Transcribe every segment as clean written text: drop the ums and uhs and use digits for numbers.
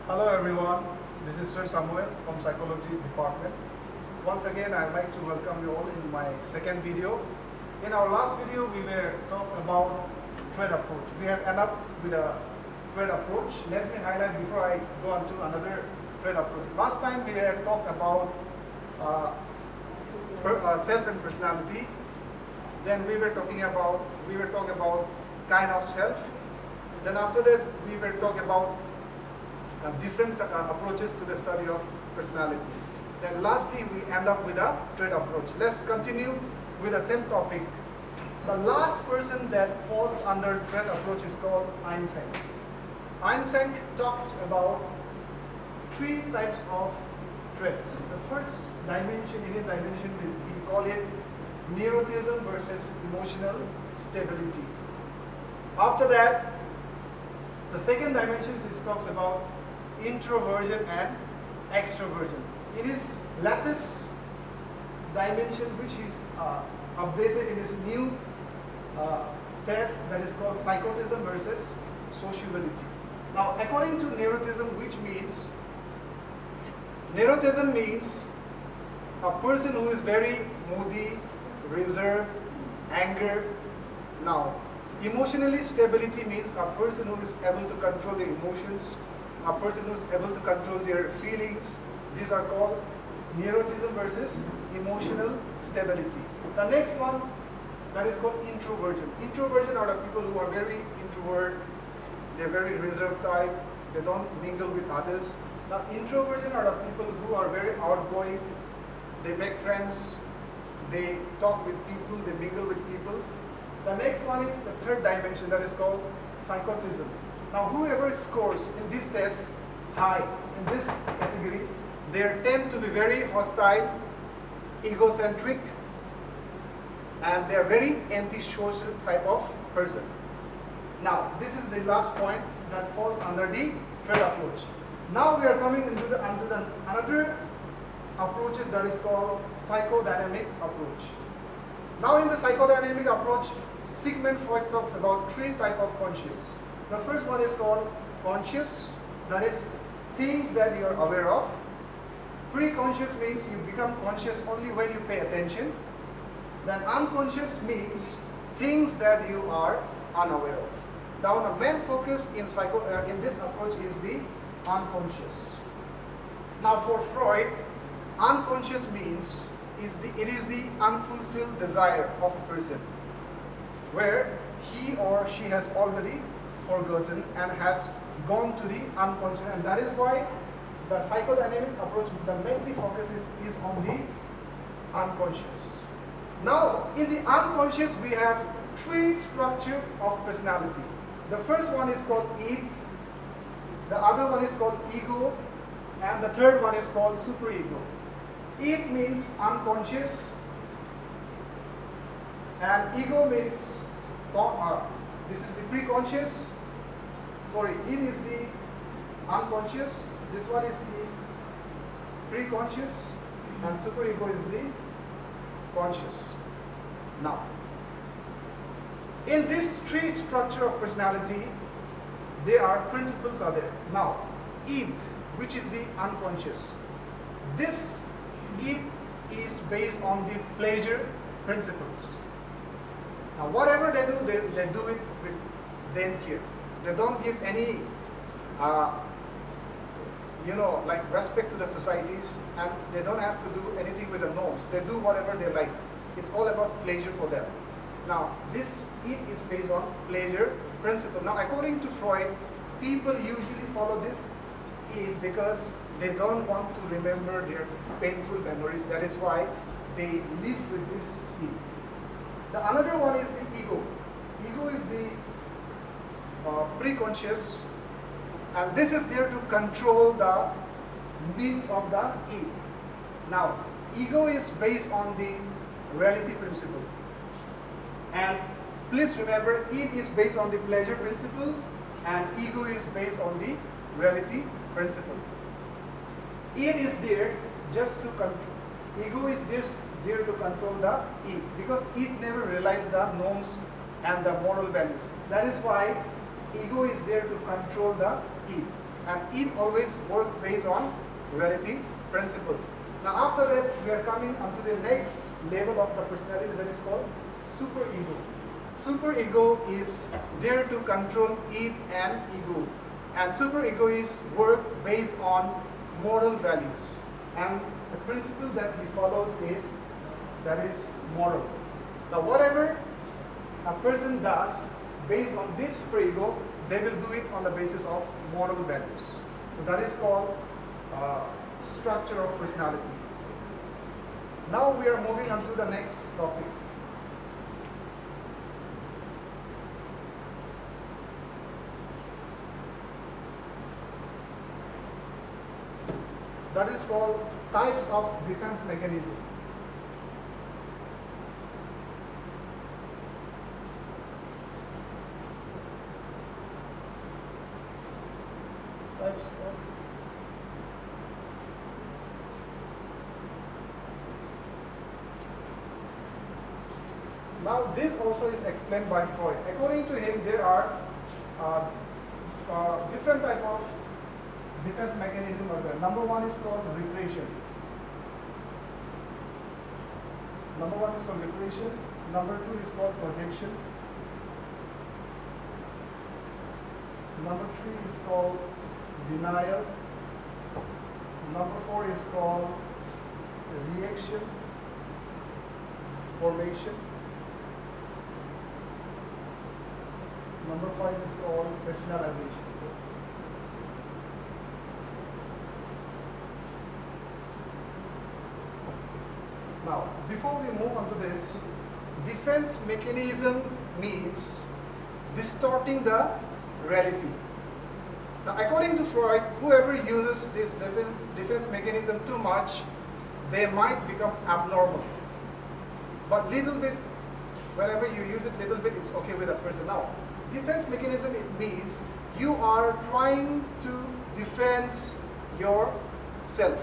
Hello everyone, this is Sir Samuel from Psychology Department. Once again, I'd like to welcome you all in my second video. In our last video, we were talking about thread approach. We have ended up with a thread approach. Let me highlight before I go on to another thread approach. Last time we had talked about self and personality. Then we were talking about kind of self. Then after that, we were talking about different approaches to the study of personality. Then lastly, we end up with a thread approach. Let's continue with the same topic. The last person that falls under thread approach is called Einstein. Einstein talks about three types of threads. The first dimension, in his dimension, he call it neuroticism versus emotional stability. After that, the second dimension is talks about introversion and extroversion. In his latest dimension, which is updated in his new test, that is called psychotism versus sociability. Now, according to neuroticism, which means neuroticism means a person who is very moody, reserved, anger. Now, emotionally stability means a person who is able to control their emotions, a person who is able to control their feelings. These are called neuroticism versus emotional stability. The next one, that is called introversion. Introversion are the people who are very introvert, they're very reserved type, they don't mingle with others. Now, introversion are the people who are very outgoing, they make friends, they talk with people, they mingle with people. The next one is the third dimension, that is called psychotism. Now, whoever scores in this test high in this category, they tend to be very hostile, egocentric, and they are very antisocial type of person. Now, this is the last point that falls under the thread approach. Now we are coming into another approaches that is called psychodynamic approach. Now, in the psychodynamic approach, Sigmund Freud talks about three types of conscious. The first one is called conscious, that is things that you are aware of. Pre-conscious means you become conscious only when you pay attention. Then unconscious means things that you are unaware of. Now, the main focus in this approach is the unconscious. Now, for Freud, unconscious means it is the unfulfilled desire of a person, where he or she has already forgotten and has gone to the unconscious, and that is why the psychodynamic approach, the mainly focus is on the unconscious. Now, in the unconscious, we have three structures of personality. The first one is called id, the other one is called ego, and the third one is called superego. Id means unconscious, and ego means this is the pre-conscious. Sorry, id is the unconscious, this one is the pre-conscious, and superego is the conscious. Now, in this three structure of personality, principles are there. Now, id, which is the unconscious, this id is based on the pleasure principles. Now, whatever they do, they do it with them here. They don't give any, like respect to the societies, and they don't have to do anything with the norms. They do whatever they like. It's all about pleasure for them. Now, this id is based on pleasure principle. Now, according to Freud, people usually follow this id because they don't want to remember their painful memories. That is why they live with this id. The another one is the ego. Ego is the pre-conscious, and this is there to control the needs of the id. Now, ego is based on the reality principle, and please remember, id is based on the pleasure principle and ego is based on the reality principle. Id is there just to control. Ego is just there to control the id, because id never realized the norms and the moral values. That is why ego is there to control the id. and it always works based on reality principle. Now after that, we are coming onto the next level of the personality, that is called superego. Superego is there to control it and ego. And superego is work based on moral values. And the principle that he follows is, that is moral. Now whatever a person does based on this superego, they will do it on the basis of moral values. So that is called structure of personality. Now we are moving on to the next topic. That is called types of defense mechanism. Types of Now this also is explained by Freud. According to him, there are different type of defense mechanism are there. Number one is called repression. Number two is called projection. Number three is called denial. Number four is called reaction, formation. Number five is called rationalization. Now, before we move on to this, defense mechanism means distorting the reality. Now, according to Freud, whoever uses this defense mechanism too much, they might become abnormal. But little bit, whenever you use it little bit, it's okay with a person. Now, defense mechanism, it means you are trying to defend yourself.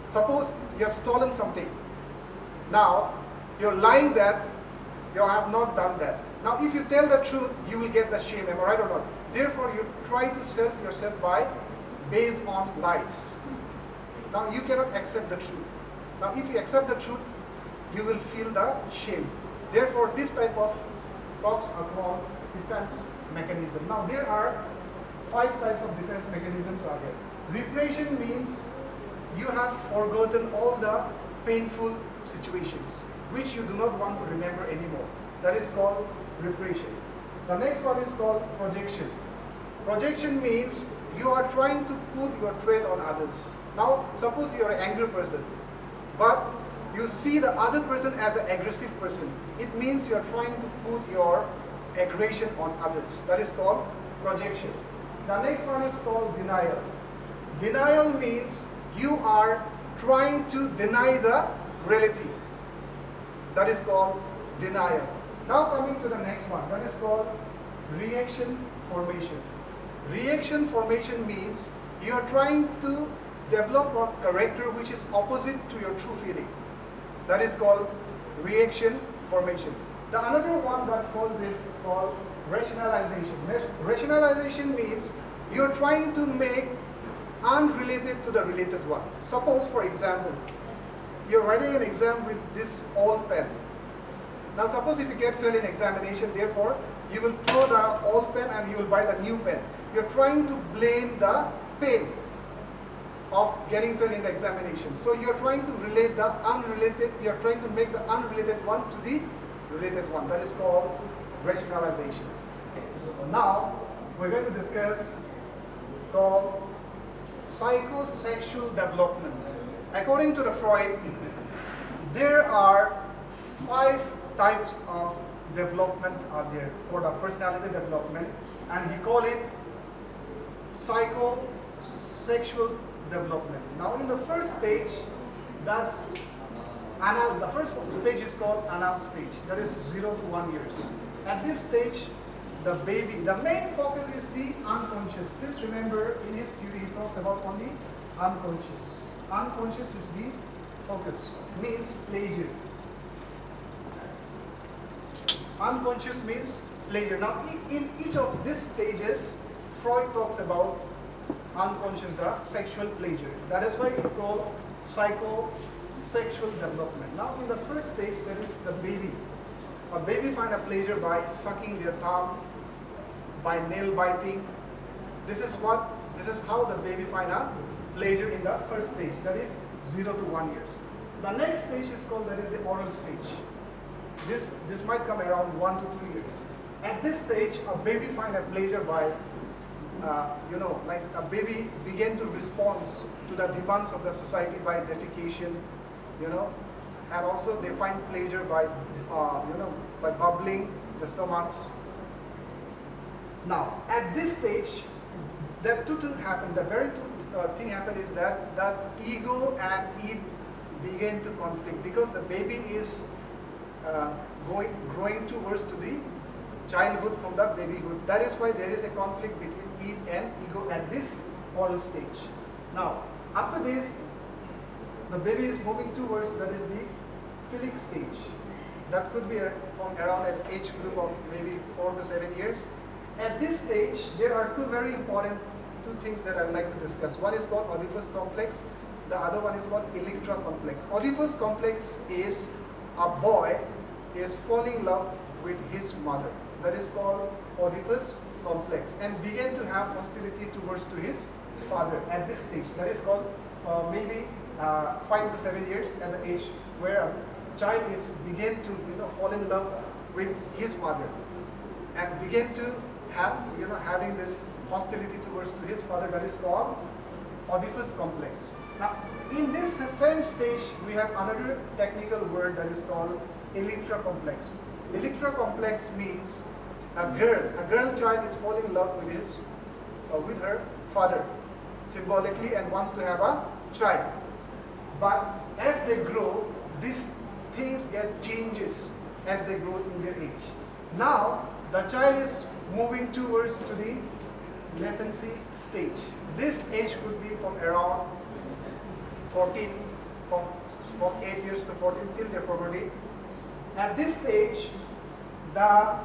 Suppose you have stolen something. Now, you're lying that you have not done that. Now, if you tell the truth, you will get the shame. Am I right or not? Therefore, you try to self yourself based on lies. Now, you cannot accept the truth. Now, if you accept the truth, you will feel the shame. Therefore, this type of talks are called defense mechanism. Now, there are 5 types of defense mechanisms are there. Repression means you have forgotten all the painful situations which you do not want to remember anymore. That is called repression. The next one is called projection. Projection means you are trying to put your trait on others. Now, suppose you are an angry person, but you see the other person as an aggressive person. It means you are trying to put your aggression on others. That is called projection. The next one is called denial. Denial means you are trying to deny the reality. That is called denial. Now coming to the next one, that is called reaction formation. Reaction formation means you are trying to develop a character which is opposite to your true feeling. That is called reaction formation. The another one that falls is called rationalization. Rationalization means you are trying to make unrelated to the related one. Suppose, for example, you're writing an exam with this old pen. Now suppose if you get failed in examination, therefore you will throw the old pen and you will buy the new pen. You're trying to blame the pain of getting failed in the examination. So you're trying to relate the unrelated, you're trying to make the unrelated one to the related one. That is called rationalization. Now we're going to discuss called psychosexual development. According to the Freud, there are 5 types of development are there for the personality development, and he call it psychosexual development. Now, in the first stage, that's anal. The first stage is called anal stage. That is 0 to 1 years. At this stage, the baby, the main focus is the unconscious. Please remember, in his theory, he talks about only unconscious. Unconscious is the focus, means pleasure. Unconscious means pleasure. Now, in each of these stages, Freud talks about unconscious, the sexual pleasure. That is why it's called psychosexual development. Now, in the first stage, there is the baby. A baby finds a pleasure by sucking their thumb, by nail biting. This is how the baby finds a pleasure in the first stage. That is 0 to 1 years. The next stage is called, that is the oral stage. This might come around 1 to 2 years. At this stage, a baby finds a pleasure by, like a baby begin to respond to the demands of the society by defecation, and also they find pleasure by, by bubbling the stomachs. Now, at this stage, the two things happen. The very thing happen is that ego and id begin to conflict because the baby is growing towards to the childhood from the babyhood. That is why there is a conflict between id and ego at this oral stage. Now, after this, the baby is moving towards, that is the philic stage. That could be from around an age group of maybe 4 to 7 years. At this stage, there are two very important things that I would like to discuss. One is called Oedipus complex. The other one is called Electra complex. Oedipus complex is a boy is falling in love with his mother. That is called Oedipus complex, and begin to have hostility towards to his father at this stage. That is called maybe 5 to 7 years at the age where a child is begin to fall in love with his mother and begin to have having this hostility towards to his father. That is called Oedipus complex. Now, in this same stage, we have another technical word that is called Electra complex. Electra complex means a girl child is falling in love with her father symbolically and wants to have a child. But as they grow, these things get changes as they grow in their age. Now, the child is moving towards to the latency stage. This age could be from around 14, from 8 years to 14 till their puberty. At this stage, the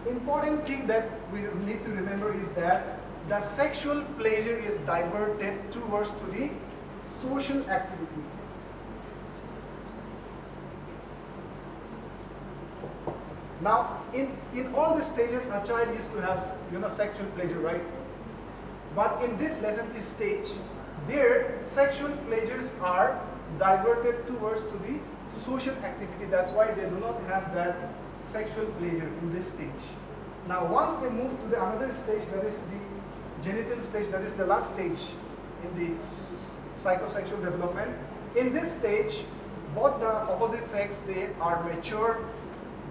important thing that we need to remember is that the sexual pleasure is diverted towards to the social activity. Now, in all the stages, a child used to have sexual pleasure, right? But in this latency stage, their sexual pleasures are diverted towards to the social activity. That's why they do not have that sexual pleasure in this stage. Now, once they move to the another stage, that is the genital stage, that is the last stage in the psychosexual development. In this stage, both the opposite sex, they are mature,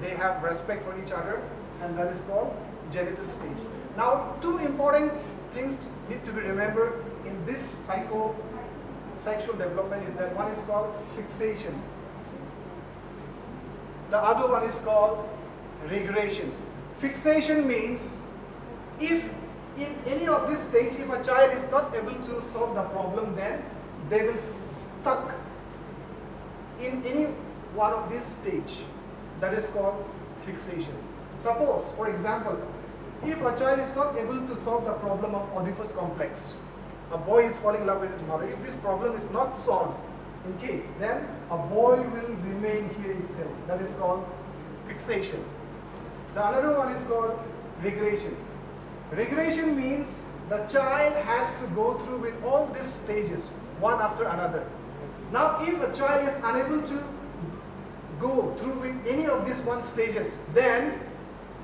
they have respect for each other, and that is called genital stage. Now, two important things need to be remembered in this psychosexual development is that one is called fixation. The other one is called regression. Fixation means if in any of this stage, if a child is not able to solve the problem, then they will stuck in any one of this stage. That is called fixation. Suppose, for example, if a child is not able to solve the problem of Oedipus complex, a boy is falling in love with his mother. If this problem is not solved, in case, then a boy will remain here itself. That is called fixation. The another one is called regression. Regression means the child has to go through with all these stages, one after another. Now, if a child is unable to go through with any of these one stages, then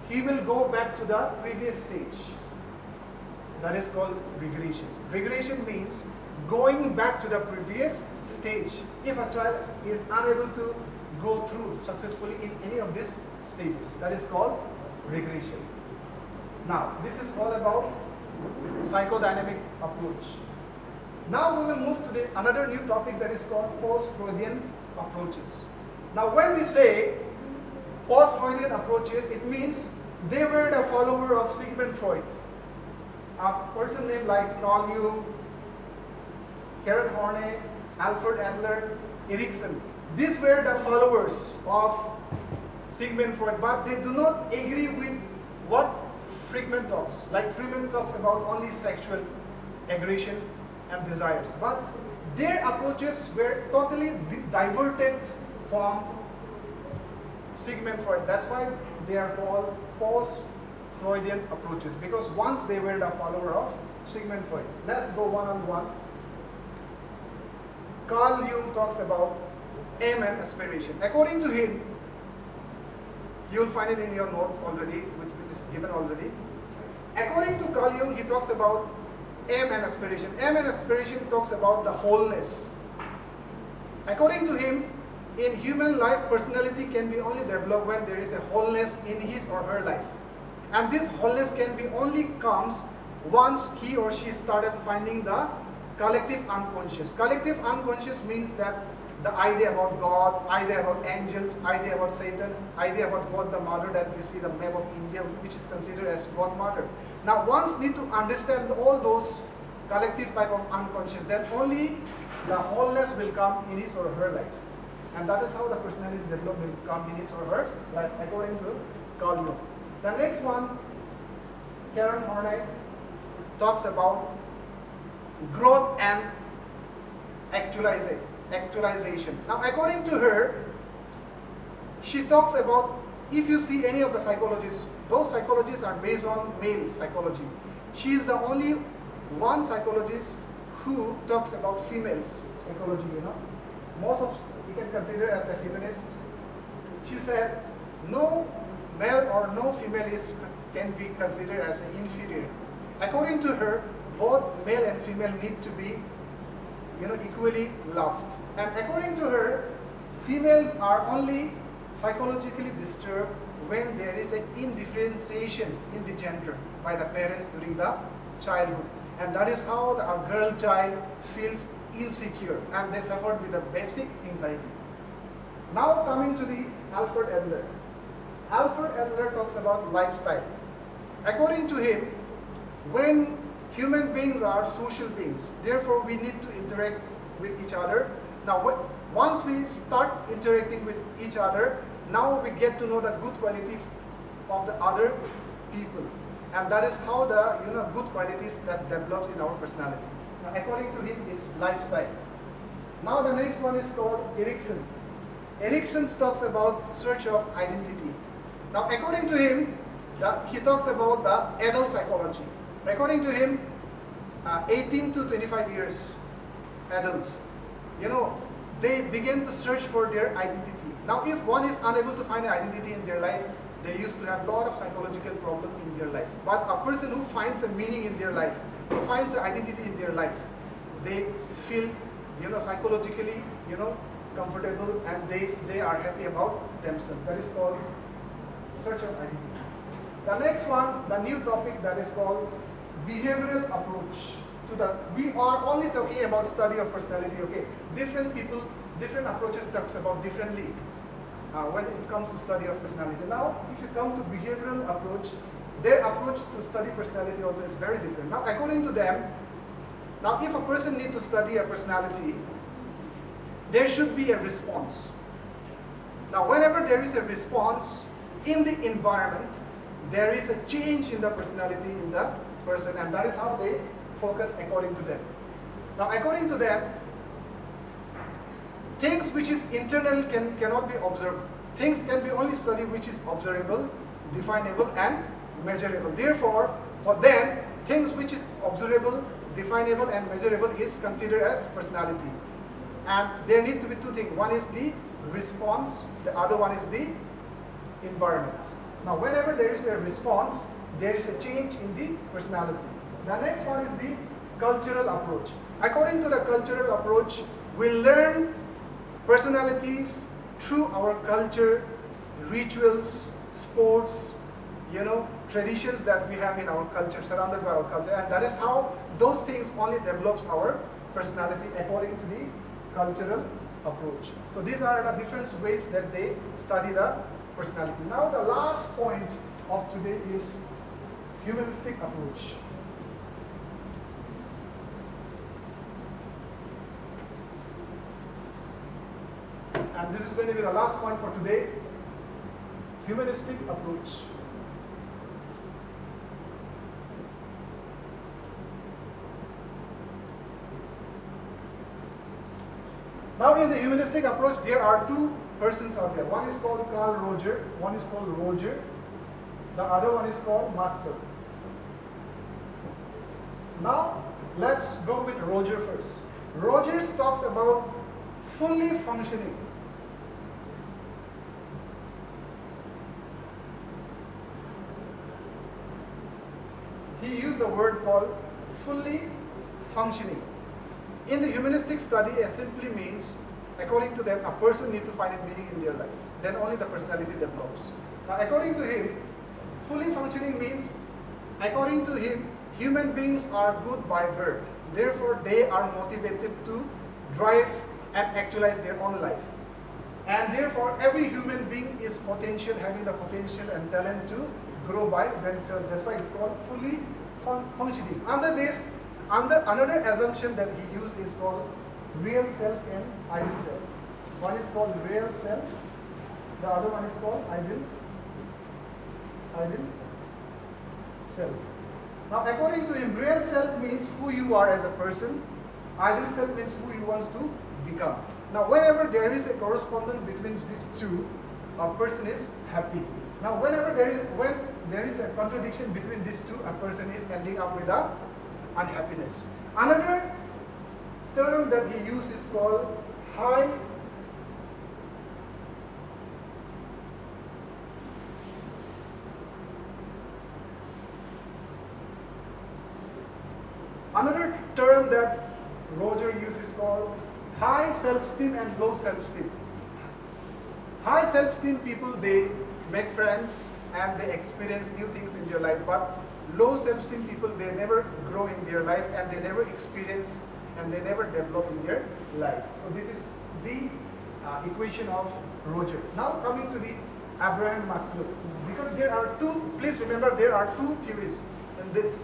he will go back to the previous stage. That is called regression. Regression means going back to the previous stage if a child is unable to go through successfully in any of these stages. That is called regression. Now, this is all about psychodynamic approach. Now we will move to another new topic that is called post-Freudian approaches. Now, when we say post-Freudian approaches, it means they were the follower of Sigmund Freud. A person named like Carl Jung, Karen Horney, Alfred Adler, Erikson. These were the followers of Sigmund Freud, but they do not agree with what Friedman talks. Like Friedman talks about only sexual aggression, and desires. But their approaches were totally diverted from Sigmund Freud. That's why they are called post-Freudian approaches, because once they were the follower of Sigmund Freud. Let's go one on one. Carl Jung talks about aim and aspiration. According to him, you'll find it in your note already, which is given already. According to Carl Jung, he talks about aim and aspiration. Aim and aspiration talks about the wholeness. According to him, in human life, personality can be only developed when there is a wholeness in his or her life. And this wholeness can be only comes once he or she started finding the collective unconscious. Collective unconscious means that the idea about God, idea about angels, idea about Satan, idea about God the Mother that we see the map of India, which is considered as God Mother. Now, once need to understand all those collective type of unconscious, then only the wholeness will come in his or her life. And that is how the personality development will come in his or her life, according to Carl Jung. The next one, Karen Horney, talks about growth and actualization. Now, according to her, she talks about, if you see any of the psychologists, those psychologists are based on male psychology. She is the only one psychologist who talks about females psychology, Most of we can consider as a feminist. She said, no male or no female can be considered as an inferior. According to her, both male and female need to be equally loved. And according to her, females are only psychologically disturbed when there is an indifferentiation in the gender by the parents during the childhood. And that is how a girl child feels insecure and they suffer with a basic anxiety. Now coming to the Alfred Adler. Alfred Adler talks about lifestyle. According to him, when human beings are social beings, therefore we need to interact with each other. Now once we start interacting with each other, now we get to know the good quality of the other people. And that is how the good qualities that develops in our personality. Now, according to him, it's lifestyle. Now the next one is called Erikson. Erikson talks about search of identity. Now according to him, he talks about the adult psychology. According to him, 18 to 25 years, adults, they begin to search for their identity. Now if one is unable to find an identity in their life, they used to have a lot of psychological problems in their life. But a person who finds a meaning in their life, who finds an identity in their life, they feel, psychologically, comfortable, and they are happy about themselves. That is called search of identity. The next one, the new topic that is called behavioral approach. We are only talking about study of personality. Okay, different people, different approaches talks about differently. When it comes to study of personality. Now, if you come to behavioral approach, their approach to study personality also is very different. Now, according to them, now if a person needs to study a personality, there should be a response. Now, whenever there is a response in the environment, there is a change in the personality in the person, and that is how they focus according to them. Now, according to them, things which is internal cannot be observed. Things can be only studied which is observable, definable, and measurable. Therefore, for them, things which is observable, definable, and measurable is considered as personality. And there need to be two things. One is the response, the other one is the environment. Now, whenever there is a response, there is a change in the personality. The next one is the cultural approach. According to the cultural approach, we learn personalities through our culture, rituals, sports, traditions that we have in our culture, surrounded by our culture, and that is how those things only develops our personality according to the cultural approach. So these are the different ways that they study the personality. Now the last point of today is humanistic approach. And this is going to be the last point for today. Humanistic approach. Now in the humanistic approach, there are two persons out there. One is called Carl Roger, one is called Roger. The other one is called Maslow. Now let's go with Roger first. Roger talks about fully functioning. He used the word called fully functioning. In the humanistic study, it simply means, according to them, a person needs to find a meaning in their life. Then only the personality develops. Now, according to him, fully functioning means, according to him, human beings are good by birth. Therefore, they are motivated to drive and actualize their own life. And therefore, every human being is potential, having the potential and talent to grow by themselves. That's why it's called fully functioning. Under this, another assumption that he used is called real self and ideal self. One is called real self, the other one is called ideal self. Now, according to him, real self means who you are as a person. Ideal self means who you want to become. Now, whenever there is a correspondence between these two, a person is happy. Now, when there is a contradiction between these two, a person is ending up with a unhappiness. Another term that he used is called high Another term that Roger uses is called high self-esteem and low self-esteem. High self-esteem people, they make friends and they experience new things in their life, but low self-esteem people, they never grow in their life and they never experience and they never develop in their life. So this is the equation of Roger. Now coming to the Abraham Maslow, because there are two, please remember there are two theories in this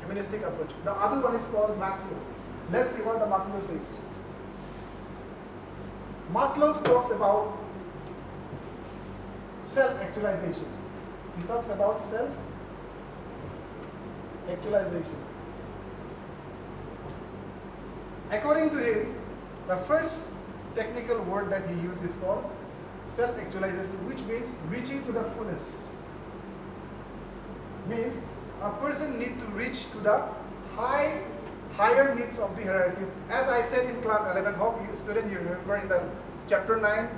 humanistic approach. The other one is called Maslow. Let's see what the Maslow says. Maslow talks about self-actualization. He talks about self-actualization. According to him, the first technical word that he uses is called self-actualization, which means reaching to the fullest. Means a person needs to reach to the higher needs of the hierarchy. As I said in class 11, hope you student you remember in the chapter 9,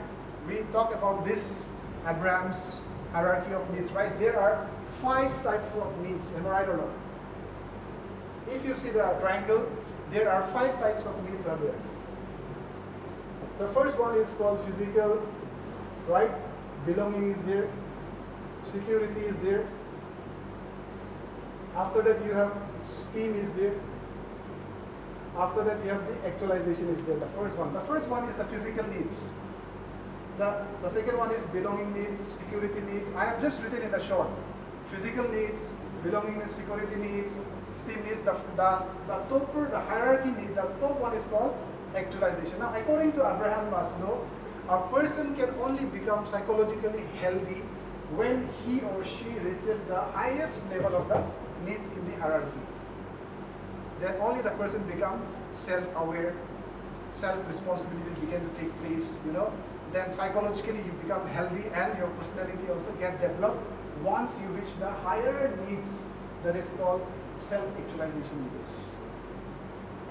we talk about this Abraham's hierarchy of needs, right? There are 5 types of needs, am I right or not? If you see the triangle, there are 5 types of needs are there. The first one is called physical, right? Belonging is there, security is there. After that you have esteem is there. After that you have the actualization is there, the first one. The first one is the physical needs. The second one is belonging needs, security needs. I have just written in the short. Physical needs, belonging needs, security needs, esteem needs. The topper, the hierarchy needs, the top one is called actualization. Now according to Abraham Maslow, a person can only become psychologically healthy when he or she reaches the highest level of the needs in the hierarchy. Then only the person become self-aware, self-responsibility begin to take place, Then psychologically you become healthy and your personality also get developed once you reach the higher needs that is called self-actualization needs.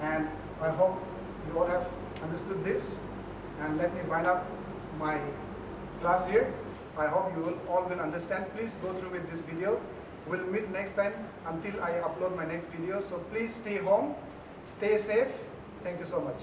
And I hope you all have understood this. And let me wind up my class here. I hope you all will understand. Please go through with this video. We'll meet next time until I upload my next video. So please stay home, stay safe. Thank you so much.